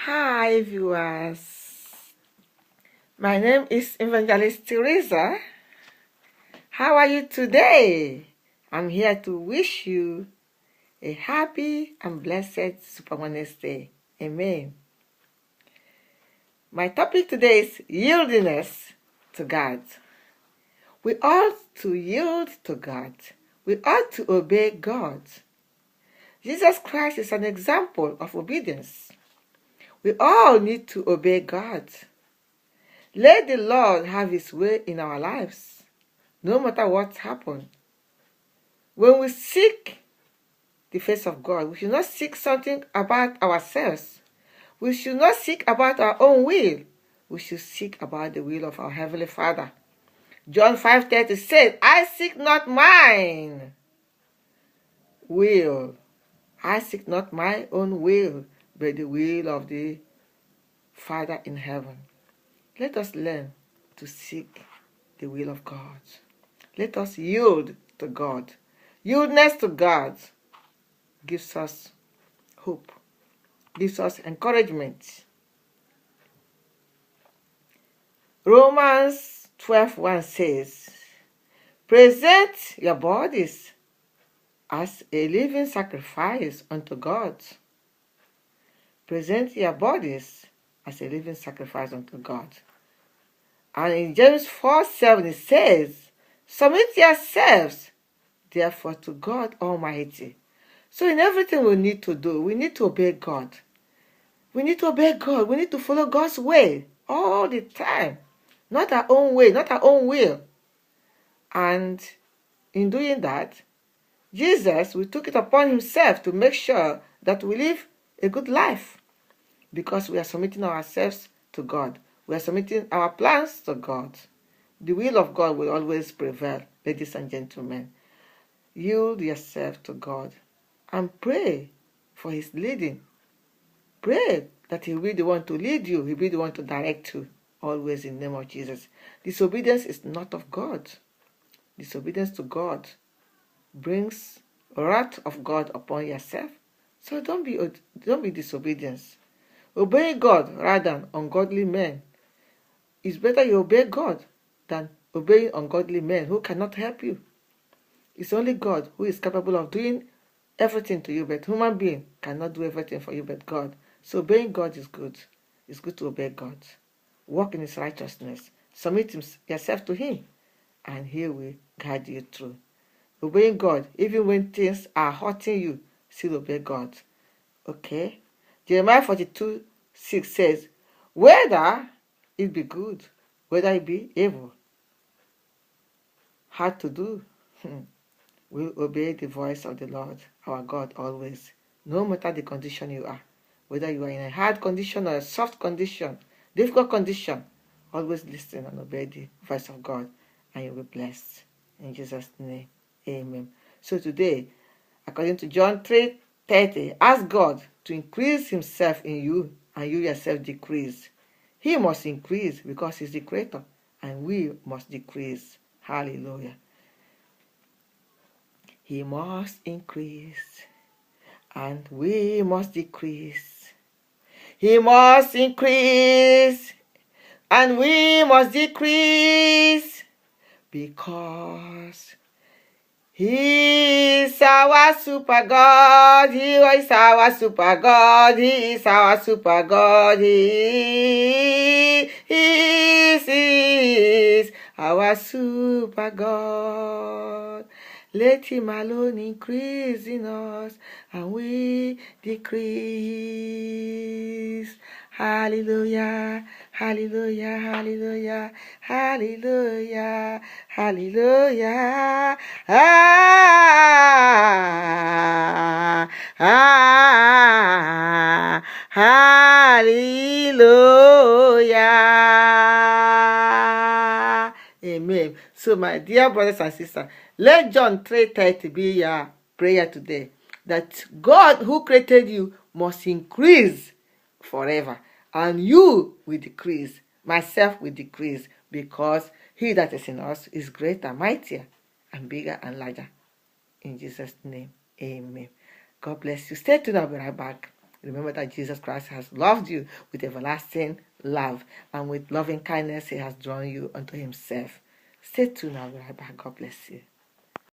Hi viewers, my name is Evangelist Teresa. How are you today? I'm here to wish you a happy and blessed Super Wednesday. Amen. My topic today is yieldiness to God. We ought to yield to God. We ought to obey God. Jesus Christ is an example of obedience. We all need to obey God. Let the Lord have His way in our lives, no matter what happens. When we seek the face of God, we should not seek something about ourselves. We should not seek about our own will. We should seek about the will of our Heavenly Father. John 5:30 says, I seek not mine will. I seek not my own will, but the will of the Father in heaven. Let us learn to seek the will of God. Let us yield to God. Yieldness to God gives us hope, gives us encouragement. Romans 12:1 says, present your bodies as a living sacrifice unto God. Present your bodies as a living sacrifice unto God. And in James 4:7 it says, submit yourselves therefore to God Almighty. So in everything we need to do, we need to obey God. We need to obey God. We need to follow God's way all the time. Not our own way, not our own will. And in doing that, Jesus, we took it upon himself to make sure that we live a good life because we are submitting ourselves to God. We are submitting our plans to God. The will of God will always prevail, ladies and gentlemen. Yield yourself to God and pray for his leading. Pray that he will be the one to lead you, he will be the one to direct you, always in the name of Jesus. Disobedience is not of God. Disobedience to God brings wrath of God upon yourself. So don't be disobedient. Obeying God rather than ungodly men. It's better you obey God than obeying ungodly men who cannot help you. It's only God who is capable of doing everything to you, but human being cannot do everything for you but God. So obeying God is good. It's good to obey God. Walk in his righteousness. Submit yourself to him, and he will guide you through. Obeying God, even when things are hurting you, still obey God. Okay? Jeremiah 42:6 says, whether it be good, whether it be evil, hard to do, we'll obey the voice of the Lord, our God, always, no matter the condition you are. Whether you are in a hard condition or a soft condition, difficult condition, always listen and obey the voice of God, and you'll be blessed. In Jesus' name, amen. So today, according to John 3:30, ask God to increase himself in you, and you yourself decrease. He must increase because he's the creator, and we must decrease. Hallelujah. He must increase, and we must decrease. He must increase, and we must decrease, because he is our super God. He is our super God. He is our super God. He is our super God. Let him alone increase in us, and we decrease. Hallelujah, hallelujah, hallelujah, hallelujah, hallelujah. Hallelujah. Amen. So my dear brothers and sisters, let John 3:30 be your prayer today, that God who created you must increase forever, and you will decrease, myself will decrease, because he that is in us is greater, mightier, and bigger and larger. In Jesus' name, amen. God bless you. Stay tuned, I'll be right back. Remember that Jesus Christ has loved you with everlasting love, and with loving kindness he has drawn you unto himself. Stay tuned. I'll be right back. God bless you.